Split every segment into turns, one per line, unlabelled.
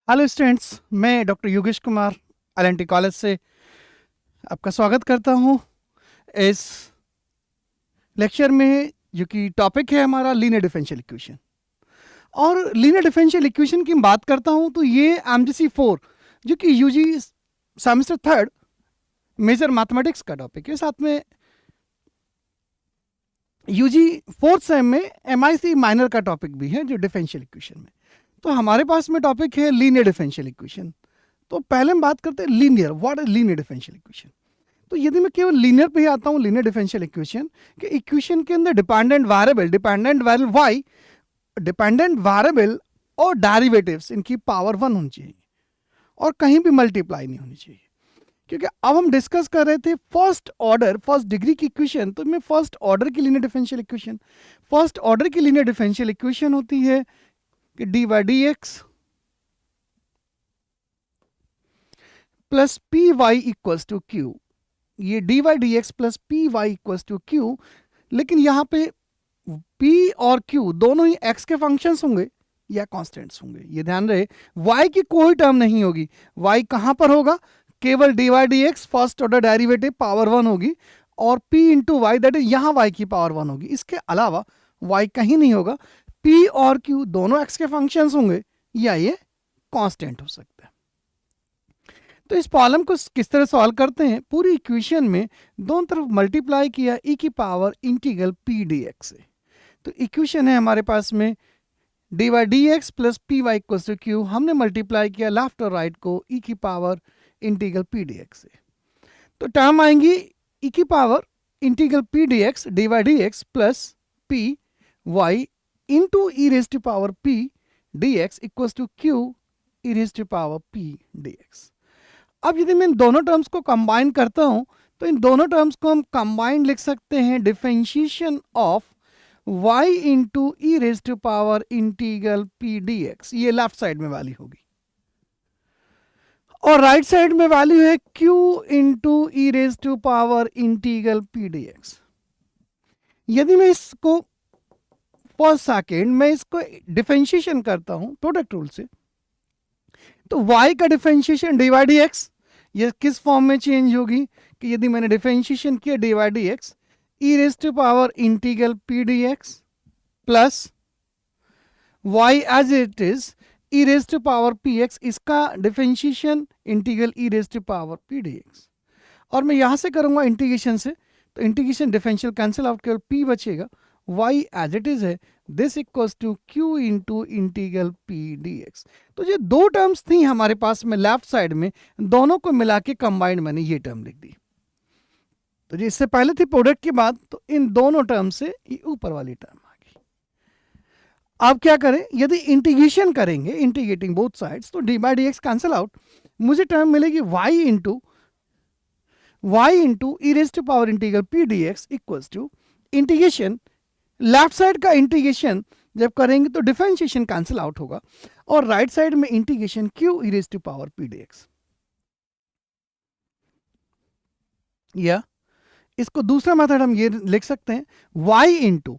Hello students, मैं doctor Yogesh Kumar LNT college से आपका स्वागत करता हूं इस लेक्चर में, जो कि टॉपिक है हमारा लीनियर डिफरेंशियल इक्वेशन। और लीनियर डिफरेंशियल इक्वेशन की बात करता हूं तो ये एमडीसी 4, जो कि UG semester third major mathematics का टॉपिक है। साथ में यूजी फोर्थ सेम में एमआईसी माइनर का टॉपिक भी है, जो डिफरेंशियल इक्वेशन में। तो हमारे पास में टॉपिक है लीनियर डिफरेंशियल इक्वेशन। तो पहले हम बात करते हैं linear, what is linear differential equation. तो यदि मैं केवल लीनियर पे ही आता हूँ, लीनियर डिफरेंशियल इक्वेशन कि इक्वेशन के अंदर dependent variable y, dependent variable और डेरिवेटिव्स, इनकी पावर 1 होनी चाहिए और कहीं भी मल्टीप्लाई नहीं होनी चाहिए। क्योंकि अब हम डिस्कस कर रहे थे फर्स्ट डिग्री की इक्वेशन, तो मैं फर्स्ट ऑर्डर की linear differential equation, first order की लीनियर डिफरेंशियल इक्वेशन होती है कि d by d x plus p y equals to q. ये d y d x plus p y equals to q, लेकिन यहाँ पे p और q दोनों ही x के फंक्शंस होंगे या कांस्टेंट्स होंगे। ये ध्यान रहे, y की कोई टर्म नहीं होगी। y कहाँ पर होगा? केवल d y d x first order derivative power 1 होगी और p into y, that is यहाँ y की पावर 1 होगी। इसके अलावा y कहीं नहीं होगा। p और q दोनों x के फंक्शंस होंगे या ये कांस्टेंट हो सकता है। तो इस प्रॉब्लम को किस तरह सॉल्व करते हैं? पूरी इक्वेशन में दोनों तरफ मल्टीप्लाई किया e की पावर इंटीग्रल p dx से। तो इक्वेशन है हमारे पास में d y d x plus p y equals to q, हमने मल्टीप्लाई किया लेफ्ट और राइट को e की पावर इंटीग्रल p dx से। तो टर्म आएंगी e की power integral p dx d y d x plus p y into e raise to power p dx equals to q e raise to power p dx। अब यदि मैं इन दोनों terms को combine करता हूं तो इन दोनों टर्म्स को हम कंबाइन लिख सकते हैं differentiation of y into e raise to power integral p dx। ये लेफ्ट साइड में वैल्यू होगी और राइट साइड में वैल्यू है q into e raise to power integral p dx। यदि मैं इसको फर्स्ट सेकेंड मैं इसको डिफरेंशिएशन करता हूं प्रोडक्ट रूल से, तो y का differentiation d y d x, ये किस फॉर्म में चेंज होगी कि यदि मैंने डिफरेंशिएशन किया d y d x e raise to power integral p d x plus y as it is e raise to power p x, इसका differentiation integral e raise to power p d x. और मैं यहां से करूंगा integration से, तो integration differential cancel out, केवल p बचेगा, y एज इट इज है, this equals to q into integral p dx। तो ये दो टर्म्स थी हमारे पास में लेफ्ट साइड में, दोनों को मिला के कंबाइंड मैंने ये टर्म लिख दी। तो ये इससे पहले थी प्रोडक्ट की बात, तो इन दोनों टर्म से ये ऊपर वाली टर्म आ गई। अब क्या करें? यदि इंटीग्रेशन करेंगे, इंटीग्रेटिंग बोथ साइड्स, तो d by d x cancel out, मुझे टर्म मिलेगी y into e raise to power integral p dx equals to integration, left side का इंटीग्रेशन जब करेंगे तो डिफरेंशिएशन कैंसिल आउट होगा और राइट साइड में integration q e raise to power p dx। या इसको दूसरा मेथड हम ये लिख सकते हैं y into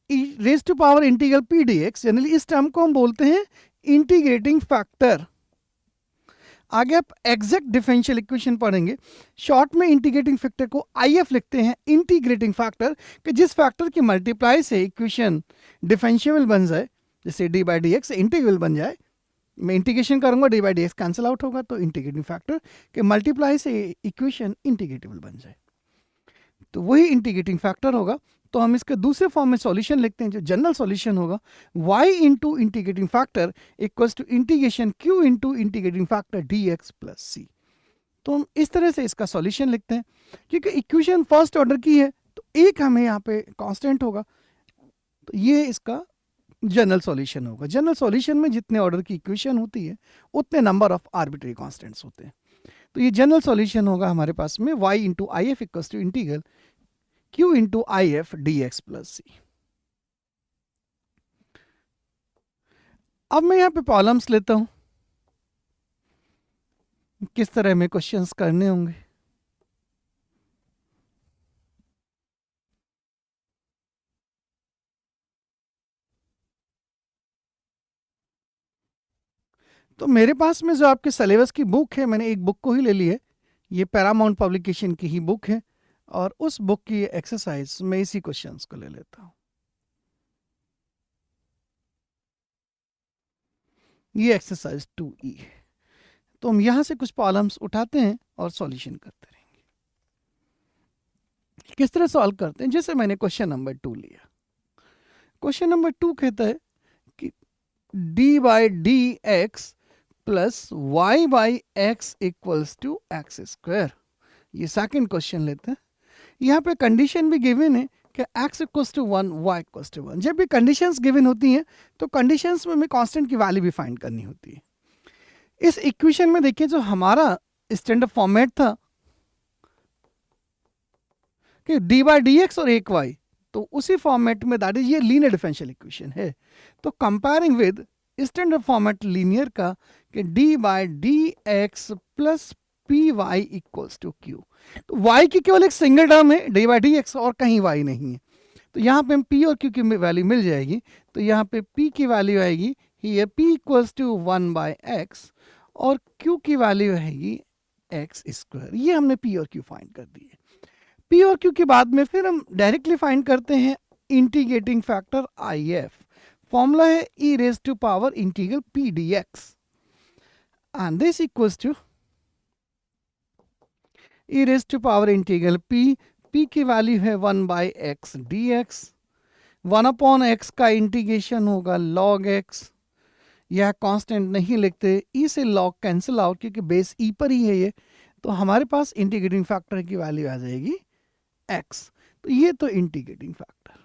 e raise to power integral p dx, generally इस टर्म को हम बोलते हैं इंटीग्रेटिंग फैक्टर। आगे आप एग्जैक्ट डिफरेंशियल इक्वेशन पढ़ेंगे, शॉर्ट में इंटीग्रेटिंग फैक्टर को IF लिखते हैं, इंटीग्रेटिंग फैक्टर, कि जिस फैक्टर की मल्टीप्लाई से इक्वेशन डिफरेंशियबल बन जाए, जैसे D by d x integral बन जाए। मैं इंटीग्रेशन करूंगा, D by d x cancel out होगा, तो इंटीग्रेटिंग फैक्टर के मल्टीप्लाई से इक्वेशन इंटीग्रेटेबल बन जाए, तो वही इंटीग्रेटिंग फैक्टर होगा। तो हम इसके दूसरे फॉर्म में सॉल्यूशन लिखते हैं, जो जनरल सॉल्यूशन होगा y into integrating factor equals to integration q into integrating factor dx plus c। तो हम इस तरह से इसका सॉल्यूशन लिखते हैं, क्योंकि इक्वेशन फर्स्ट ऑर्डर की है तो एक हमें यहाँ पे कांस्टेंट होगा, तो ये इसका जनरल सॉल्यूशन होगा। जनरल सॉल्यूशन में जितने ऑर्डर की इक्वेशन होती है उतने नंबर ऑफ आर्बिट्री कांस्टेंट्स होते हैं। तो ये जनरल सॉल्यूशन होगा हमारे पास में y into I F equals to integral q into I F d x plus c. अब मैं यहाँ पे प्रॉब्लम्स लेता हूं, किस तरह में क्वेश्चंस करने होंगे। तो मेरे पास में जो आपके सिलेबस की बुक है, मैंने एक बुक को ही ले ली है, ये पैरामाउंट पब्लिकेशन की ही बुक है, और उस बुक की एक्सरसाइज मैं इसी क्वेश्चंस को ले लेता हूँ। ये एक्सरसाइज 2E है। तो हम यहां से कुछ प्रॉब्लम्स उठाते हैं और सॉल्यूशन करते रहेंगे। किस तरह सॉल्व करते हैं, जैसे मैंने क्वेश्चन नंबर 2 लिया। क्वेश्चन नंबर 2 कहता है कि d by d x plus y by x equals to x square. ये सेकंड क्वेश्चन लेते हैं। यहाँ पे कंडीशन भी गिवन है कि x equals to 1, y equals to 1। जब भी कंडीशंस गिवन होती हैं तो कंडीशंस में हमें कांस्टेंट की वैल्यू भी फाइंड करनी होती है। इस इक्वेशन में देखिए जो हमारा स्टैंडर्ड फॉर्मेट था कि डी बाई डी एक्स और एक वाई, तो उसी फॉर्मेट में दैट इज ये लीनियर डिफरेंशियल इक्वेशन है। तो comparing with standard format linear का कि d by d x plus p y equals to q. तो वाई की केवल एक सिंगल टर्म है डी बाई डी एक्स, और कहीं वाई नहीं है। तो यहाँ पे हम पी और क्यू की वैल्यू मिल जाएगी। तो यहाँ पे पी की वैल्यू आएगी ये p equals to 1 by x, और क्यू की वैल्यू आएगी एक्स स्क्वायर। ये हमने पी और क्यू फाइंड कर दिए। पी और क्यू के बाद में फिर हम डायरेक्टली फाइंड करते हैं integrating factor I F. Formula है e raise to power integral p d x, and this equals to e raise to power integral p की वैल्यू है 1 by x d x. 1 upon x का integration होगा log x. यह constant नहीं लिखते, ई से लॉग कैंसिल आउट क्योंकि बेस ई पर ही है ये। तो हमारे पास इंटीग्रेटिंग फैक्टर की वैल्यू आ जाएगी एक्स। तो ये तो इंटीग्रेटिंग फैक्टर।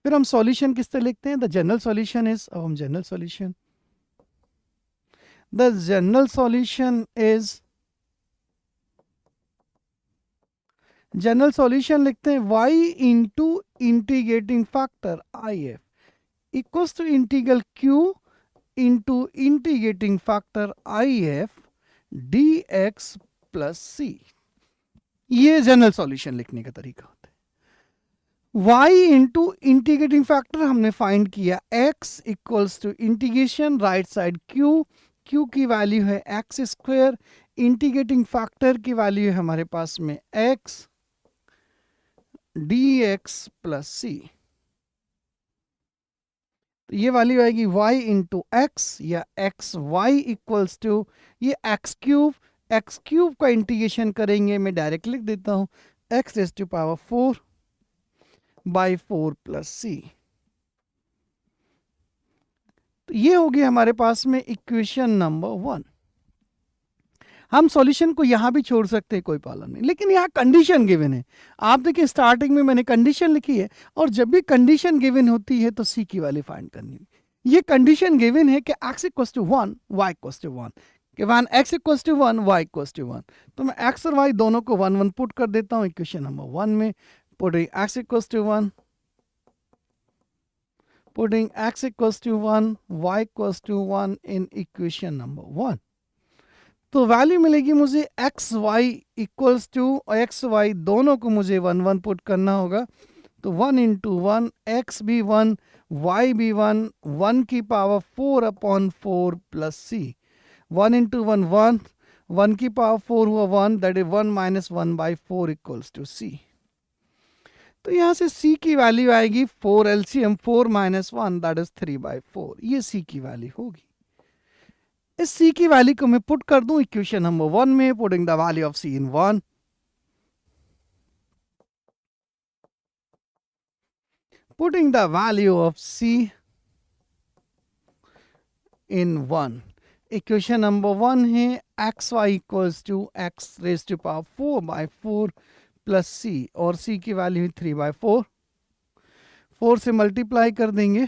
फिर हम सॉल्यूशन किस तरह लिखते हैं, द जनरल सॉल्यूशन इज, अब हम general solution, the general solution is, general solution लिखते हैं y into integrating factor I F equals to integral q into integrating factor I F d x plus c. ये general solution लिखने का तरीका होता है। y इंटू इंटीग्रेटिंग फैक्टर हमने find किया x equals to integration right side q की value है एक्स स्क्वायर, इंटीग्रेटिंग फैक्टर की वैल्यू है हमारे पास में x dx प्लस सी। तो ये वैल्यू आएगी y इंटू एक्स या एक्स वाई इक्वल्स टू ये एक्स क्यूब का इंटीग्रेशन करेंगे, मैं डायरेक्ट लिख देता हूं x raise to power 4 by 4 plus c. तो ये हो गया हमारे पास में इक्वेशन नंबर 1। हम सॉल्यूशन को यहां भी छोड़ सकते हैं, कोई प्रॉब्लम नहीं, लेकिन यहां कंडीशन गिवन है। आप देखिए स्टार्टिंग में मैंने कंडीशन लिखी है, और जब भी कंडीशन गिवन होती है तो सी की वैल्यू फाइंड करनी है। ये कंडीशन गिवन है कि x equals to 1, y equals to 1, कि one x equals to 1, y equals to 1। तो मैं x और y दोनों को 1 1 पुट कर देता हूं इक्वेशन नंबर 1 में, putting x equals to 1, putting x equals to 1, y equals to 1 in equation number 1। तो वैल्यू मिलेगी मुझे x Y equals to, x y दोनों को मुझे 1 1 पुट करना होगा। तो 1 इंटू 1, एक्स भी 1, वाई भी 1, 1 की power 4 upon 4 plus C. 1 into 1 1, 1 की पावर 4 हुआ 1, that is 1 minus 1 by 4 equals to C. तो यहाँ से सी की वैल्यू आएगी 4 LCM 4 minus 1, that is 3 by 4। ये सी की वैल्यू होगी। इस सी की वैल्यू को मैं पुट कर दूं इक्वेशन नंबर 1 में, putting the value of C in 1, putting the value of C in 1। Equation number 1 है X Y equals to X raise to power 4 by 4 plus सी, और सी की वैल्यू 3 बाई 4। 4 से multiply कर देंगे,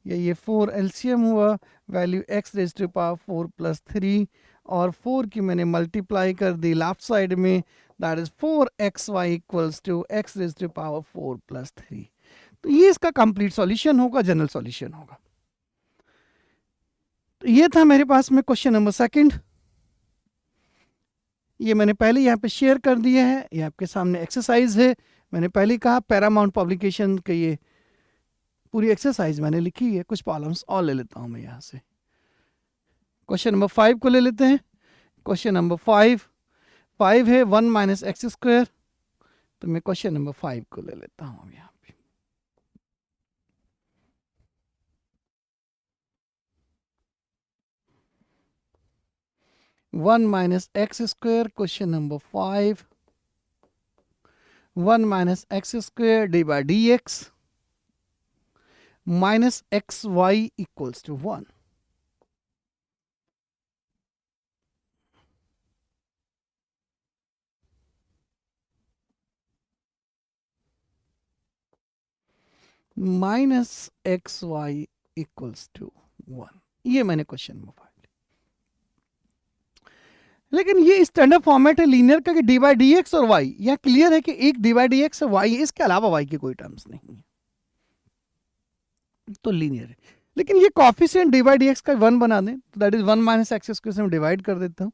ये 4 एलसीएम हुआ, value x raise to power 4 plus 3, और 4 की मैंने मल्टीप्लाई कर दी लेफ्ट साइड में, that is 4xy equals to x raise to power 4 plus 3। तो ये इसका कंप्लीट सॉल्यूशन होगा, जनरल सॉल्यूशन होगा। तो ये था मेरे पास में क्वेश्चन नंबर 2। ये मैंने पहले यहाँ पे शेयर कर दिया है, ये आपके सामने एक्सरसाइज है। मैंने पहले कहा पैरामाउंट पब्लिकेशन का ये पूरी एक्सरसाइज मैंने लिखी है। कुछ प्रॉब्लम्स और ले लेता हूं मैं यहाँ से। क्वेश्चन नंबर 5 को ले लेते हैं। क्वेश्चन नंबर 5 है 1 माइनस एक्स स्क्वायर, तो मैं क्वेश्चन नंबर 5 को ले लेता हूं यहाँ पे। One minus x square, question number 5, 1 minus x square d by d x minus x Y equals to 1। Minus x Y equals to 1, ये मैंने क्वेश्चन नंबर 5। लेकिन ये स्टैंडर्ड फॉर्मेट है लीनियर का कि डी बाई डी एक्स और Y, यह clear है कि एक डी बाई डी एक्स और वाई, इसके अलावा वाई की कोई टर्म्स नहीं है, तो लीनियर है। लेकिन ये coefficient d by d x का 1 बना दें, तो दैट इज 1 माइनस एक्स स्क्वायर से मैं डिवाइड कर देता हूँ,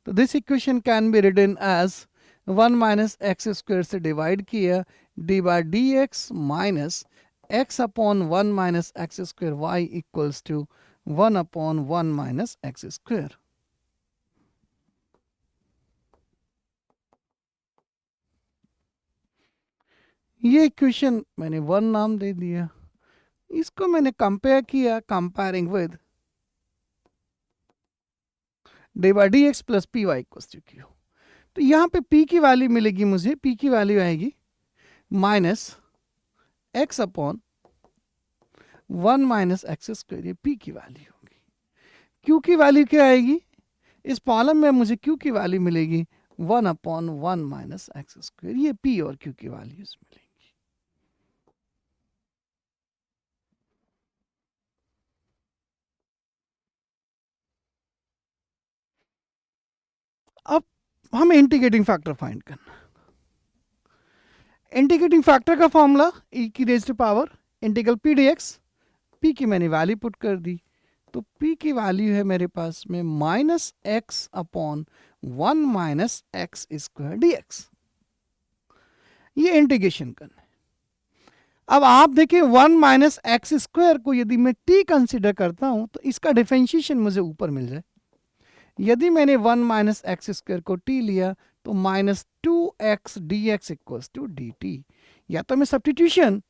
तो this equation can be written as 1 minus x square से डिवाइड किया d by d x minus x upon 1 minus x square y equals to 1 upon 1 minus x square. ये equation मैंने 1 नाम दे दिया, इसको मैंने कंपेयर किया comparing with d by d x plus p y equals to q, तो यहाँ पे p की वैल्यू मिलेगी मुझे, p की वैल्यू आएगी minus x upon 1 minus x square, ये p की वैल्यू होगी। q की वैल्यू क्या आएगी, इस कॉलम में मुझे q की वैल्यू मिलेगी 1 अपॉन 1 माइनस एक्स स्क्वायर, ये p और q की वैल्यूज मिलेंगी। अब हमें इंटीग्रेटिंग फैक्टर फाइंड करना। इंटीग्रेटिंग फैक्टर का फॉर्मूला e की raise to power integral p dx, p की मैंने वैल्यू पुट कर दी, तो p की वैल्यू है मेरे पास में minus x upon 1 minus x square d x, ये इंटीग्रेशन करना है। अब आप देखिए 1 माइनस एक्स स्क्वायर को यदि मैं t कंसिडर करता हूं तो इसका डिफरेंशिएशन मुझे ऊपर मिल जाए। यदि मैंने 1 माइनस एक्स स्क्वायर को t लिया तो minus 2x dx equals to dt, या तो मैं सब्स्टिट्यूशन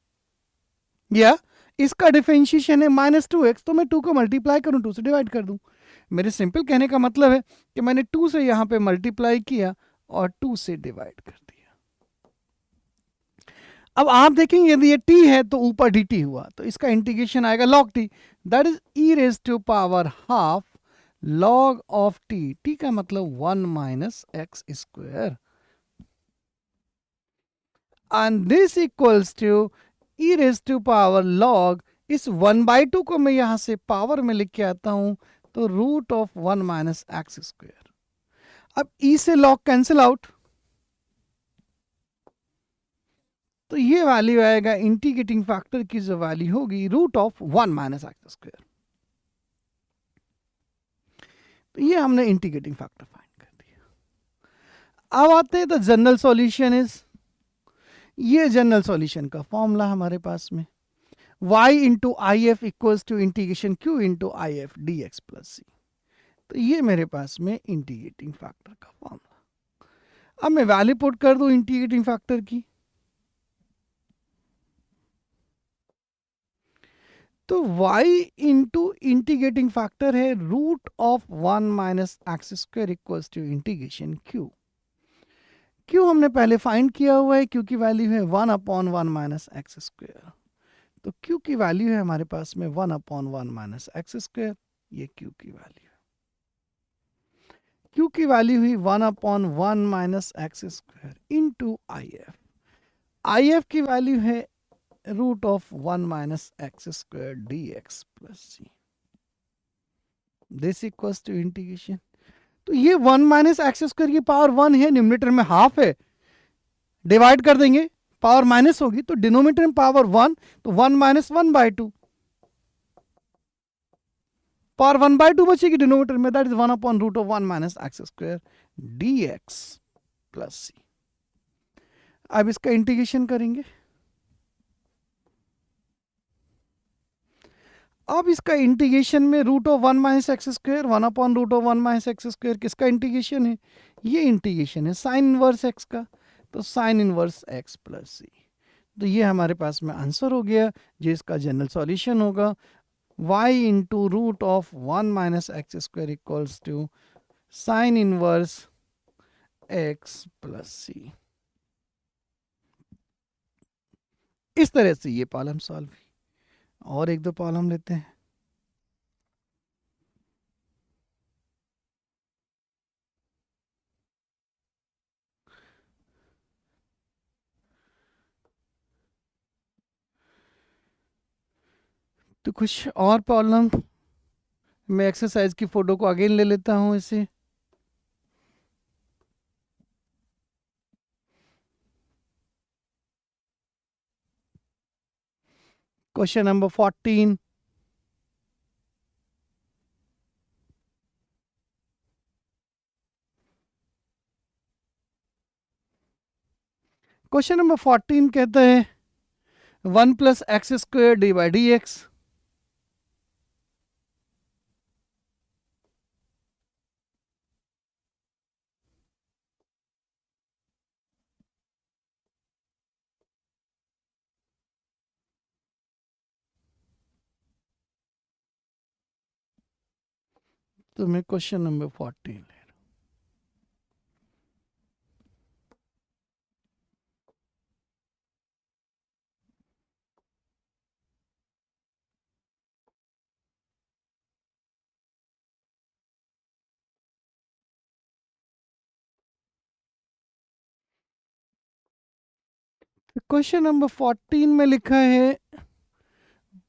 या इसका डिफरेंशिएशन है माइनस 2x, तो मैं 2 को मल्टीप्लाई करूं, 2 से डिवाइड कर दूं। मेरे सिंपल कहने का मतलब है कि मैंने 2 से यहां पे मल्टीप्लाई किया और 2 से डिवाइड कर दिया। अब आप देखेंगे यदि ये t है तो ऊपर dt हुआ, तो इसका इंटीग्रेशन आएगा log t, that is e raise to power half log of t, t का मतलब 1 minus x square, and this equals to e raise to power log, इस 1/2 को मैं यहां से पावर में लिख के आता हूं, तो root of 1 minus x square. अब e से log कैंसिल आउट, तो ये वैल्यू आएगा इंटीग्रेटिंग फैक्टर की जो वैल्यू होगी root of 1 minus x square. तो ये हमने इंटीग्रेटिंग फैक्टर फाइंड कर दिया। अब आते हैं तो जनरल सॉल्यूशन इज, ये जनरल सॉल्यूशन का फॉर्मूला हमारे पास में y into I F equals to integration q into I F d x plus c, तो ये मेरे पास में इंटीग्रेटिंग फैक्टर का फॉर्मूला। अब मैं वैल्यू पुट कर दूं इंटीग्रेटिंग फैक्टर की, तो y इंटू इंटीग्रेटिंग फैक्टर है root of 1 minus x square equals to integration q। q हमने पहले फाइंड किया हुआ है, q की वैल्यू है 1 अपॉन 1 माइनस एक्स स्क्वायर, तो q की वैल्यू है हमारे पास में 1 अपॉन 1 माइनस एक्स स्क्वायर, ये q की वैल्यू है। q की वैल्यू हुई 1 upon 1 minus x square into I F की वैल्यू है root of 1 minus x square d x plus c, this equals to integration, तो ये 1 माइनस एक्स स्क्वायर की पावर 1 है, न्यूमरेटर में हाफ है, डिवाइड कर देंगे पावर माइनस होगी, तो डिनोमिनेटर में पावर 1, तो 1 माइनस 1/2, पावर 1/2 बचेगी डिनोमिनेटर में, that is 1 upon root of 1 minus x square d x plus c. अब इसका इंटीग्रेशन करेंगे। अब इसका इंटीग्रेशन में root of 1 minus x square 1 upon root of 1 minus x square किसका इंटीग्रेशन है? ये इंटीग्रेशन है साइन इनवर्स एक्स का, तो sine inverse x plus c. तो ये हमारे पास में आंसर हो गया, जो इसका जनरल सॉल्यूशन होगा y into root of 1 minus x square equals to sine inverse x plus c. इस तरह से ये प्रॉब्लम सॉल्व हुई। और एक दो प्रॉब्लम लेते हैं। तो कुछ और प्रॉब्लम, मैं एक्सरसाइज की फोटो को अगेन ले लेता हूं इसे। Question number 14। क्वेश्चन नंबर 14 कहता है 1 plus x square d by d x. तो मैं क्वेश्चन नंबर 14 ले। क्वेश्चन नंबर 14 में लिखा है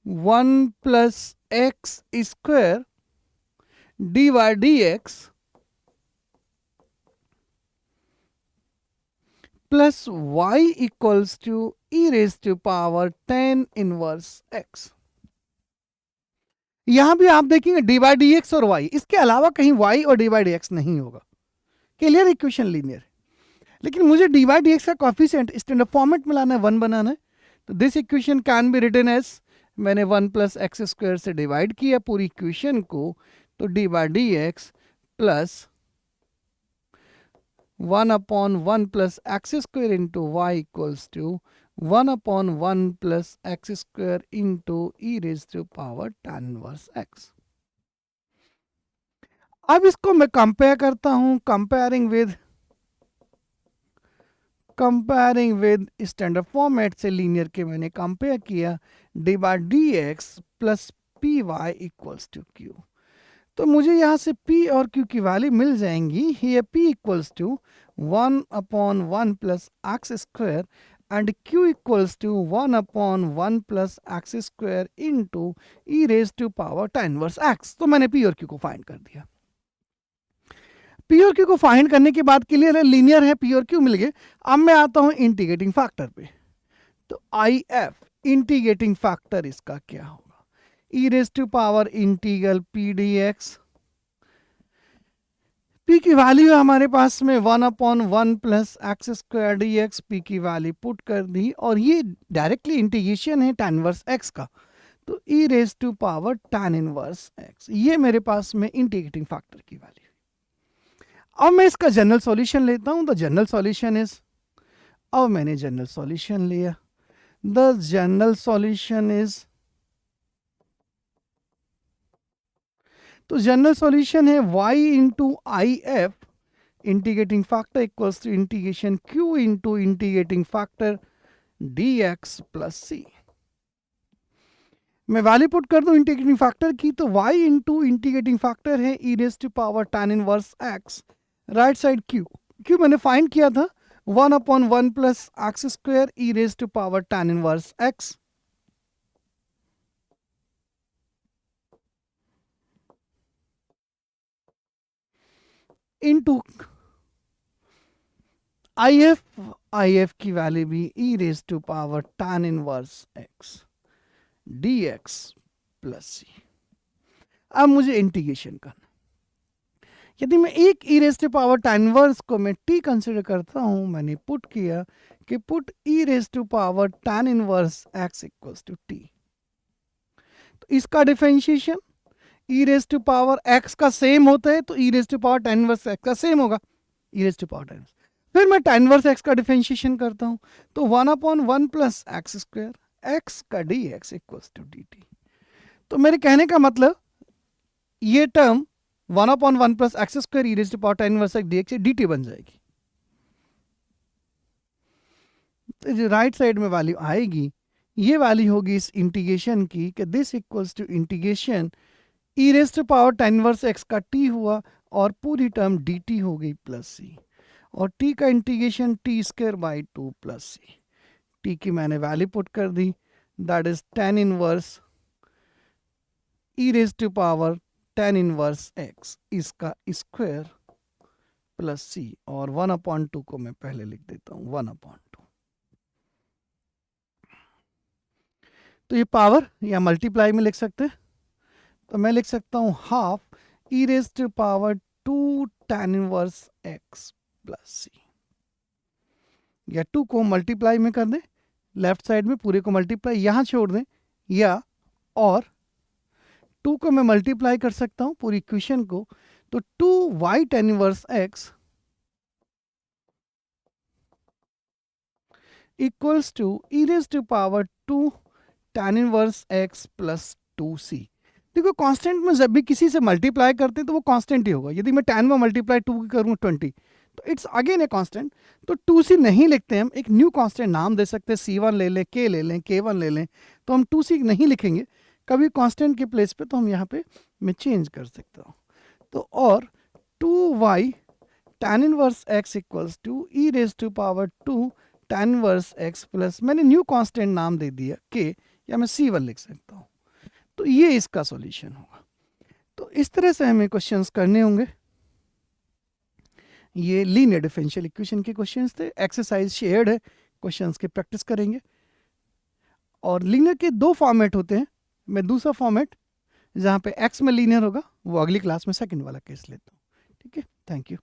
1 plus x square d y d x plus y equals to e raise to power 10 inverse x. यहां भी आप देखेंगे डी बाई डी एक्स और वाई, इसके अलावा कहीं वाई और डी बाई डी एक्स नहीं होगा। Clear equation linear. लेकिन मुझे डी बाई डी एक्स का कॉफिशिएंट स्टैंडर्ड फॉर्मेट में लाना है, 1 बनाना है। तो this equation can be written as, मैंने 1 प्लस एक्स स्क्वायर से डिवाइड किया पूरी इक्वेशन को, तो d by d x plus 1 upon 1 plus x square into y equals to 1 upon 1 plus x square into e raise to power tan inverse x. अब इसको मैं compare करता हूं, कंपेयरिंग विद स्टैंडर्ड फॉर्मेट से linear के मैंने compare किया, d by d x plus p y equals to q. तो मुझे यहाँ से P और Q की वैल्यू मिल जाएंगी। ये P equals to 1 upon 1 plus x square and Q equals to 1 upon 1 plus x square into e raise to power tan inverse x. तो मैंने P और Q को फाइंड कर दिया। P और Q को फाइंड करने के बाद क्लियर है, लीनियर है, P और Q मिल गए। अब मैं आता हूं इंटीग्रेटिंग फैक्टर पे। तो IF इंटीग्रेटिंग फैक्टर इसका क्या होगा? E raise to power integral p d x. P की वैल्यू हमारे पास में 1 upon 1 plus x square d x. P की वैल्यू पुट कर दी और ये डायरेक्टली इंटीग्रेशन है tan इनवर्स एक्स का, तो e raise to power tan inverse x. ये मेरे पास में इंटीग्रेटिंग फैक्टर की वैल्यू। अब मैं इसका जनरल सॉल्यूशन लेता हूं। द जनरल सॉल्यूशन इज, अब मैंने जनरल सॉल्यूशन लिया। द जनरल सॉल्यूशन इज, तो जनरल सॉल्यूशन है y into I F integrating factor equals to integration q into integrating factor dx plus c. मैं वैल्यू पुट कर दूं इंटीग्रेटिंग फैक्टर की, तो y इंटू इंटीग्रेटिंग फैक्टर है e raise to power tan inverse x, right side q मैंने find किया था 1 upon 1 plus x square e raise to power tan inverse x into IF की value भी e raise to power tan inverse x dx plus c. अब मुझे integration करना। यदि मैं एक e raise to power tan inverse को मैं t कंसिडर करता हूं, मैंने पुट किया कि put e raise to power tan inverse x equals to t। तो इसका differentiation e raise to power x का सेम होता है तो e raise to power tan inverse x का सेम होगा, e raise to power tan. फिर मैं टेन इनवर्स एक्स का डिफरेंशिएशन करता हूं तो 1/1 प्लस एक्स स्क्वायर एक्स का d x equals to d t. तो मेरे कहने का मतलब ये term 1/1 plus x square e raise to power tan inverse x d x d t बन जाएगी। तो जो राइट साइड में वैल्यू आएगी ये वैल्यू होगी इस इंटीग्रेशन की कि this equals to integration e raise to power tan inverse x का टी हुआ और पूरी टर्म डी टी हो गई प्लस सी, और टी का integration t square by 2 plus c. T की मैंने वैल्यू पुट कर दी, that is tan inverse e raise to power tan inverse x इसका स्क्वायर प्लस सी, और 1/2 को मैं पहले लिख देता हूं 1/2। तो ये पावर या मल्टीप्लाई में लिख सकते हैं, तो मैं लिख सकता हूं half e raise to power 2 tan inverse x plus c, या 2 को मल्टीप्लाई में कर दें, लेफ्ट साइड में पूरे को मल्टीप्लाई यहां छोड़ दें, या और 2 को मैं मल्टीप्लाई कर सकता हूं पूरी इक्वेशन को, तो 2y tan inverse x equals to e raise to power 2 tan inverse x plus 2c। देखो कांस्टेंट में जब भी किसी से मल्टीप्लाई करते हैं तो वो कांस्टेंट ही होगा। यदि मैं 10 में मल्टीप्लाई 2 करूँ 20 तो इट्स अगेन ए कांस्टेंट। तो 2c नहीं लिखते, हम एक न्यू कांस्टेंट नाम दे सकते हैं, c1 ले लें, k ले लें, k1 ले लें, तो हम 2c नहीं लिखेंगे कभी कांस्टेंट के प्लेस पे, तो हम यहाँ पे मैं चेंज कर सकता हूँ। तो और 2y tan inverse x equals to e raise to power 2 tan inverse x plus मैंने न्यू कांस्टेंट नाम दे दिया k, या मैं c1 लिख सकता हूँ। तो ये इसका सॉल्यूशन होगा। तो इस तरह से हमें क्वेश्चंस करने होंगे। ये लीनियर डिफरेंशियल इक्वेशन के क्वेश्चंस थे, एक्सरसाइज शेयर्ड है, क्वेश्चंस की प्रैक्टिस करेंगे। और लीनियर के 2 फॉर्मेट होते हैं, मैं दूसरा फॉर्मेट जहाँ पे एक्स में लीनियर होगा वो अगली क्लास में सेकंड वाला केस लेता हूँ। ठीक है, थैंक यू।